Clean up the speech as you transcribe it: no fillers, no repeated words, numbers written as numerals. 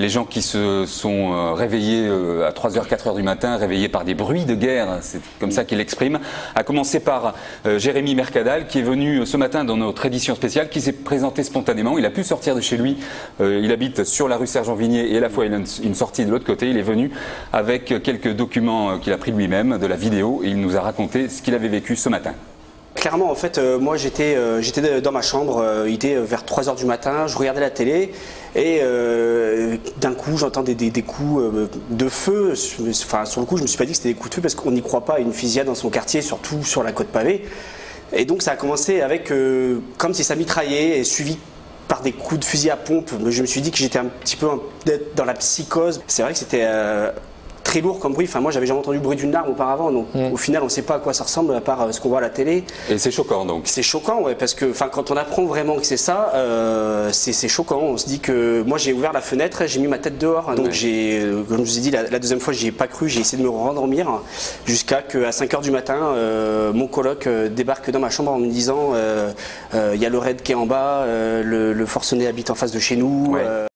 Les gens qui se sont réveillés à 3h, 4h du matin, réveillés par des bruits de guerre, c'est comme ça qu'il l'exprime, à commencer par Jérémy Mercadal qui est venu ce matin dans notre édition spéciale, qui s'est présenté spontanément. Il a pu sortir de chez lui, il habite sur la rue Sergent-Vignier et à la fois il a une sortie de l'autre côté. Il est venu avec quelques documents qu'il a pris lui-même, de la vidéo, et il nous a raconté ce qu'il avait vécu ce matin. Clairement, en fait, moi j'étais dans ma chambre, il était vers 3h du matin, je regardais la télé et d'un coup j'entends des coups de feu. Enfin, sur le coup, je me suis pas dit que c'était des coups de feu parce qu'on n'y croit pas à une fusillade dans son quartier, surtout sur la côte pavée. Et donc ça a commencé avec comme si ça mitraillait et suivi par des coups de fusil à pompe. Je me suis dit que j'étais un petit peu dans la psychose. C'est vrai que c'était très lourd comme bruit. Enfin, moi j'avais jamais entendu le bruit d'une arme auparavant, donc au final on ne sait pas à quoi ça ressemble à part ce qu'on voit à la télé. Et c'est choquant donc. C'est choquant, ouais, parce que quand on apprend vraiment que c'est ça, c'est choquant. On se dit que moi j'ai ouvert la fenêtre, j'ai mis ma tête dehors, donc comme je vous ai dit la deuxième fois j'y ai pas cru, j'ai essayé de me rendormir jusqu'à qu'à 5h du matin mon coloc débarque dans ma chambre en me disant il y a le raid qui est en bas, le forcené habite en face de chez nous.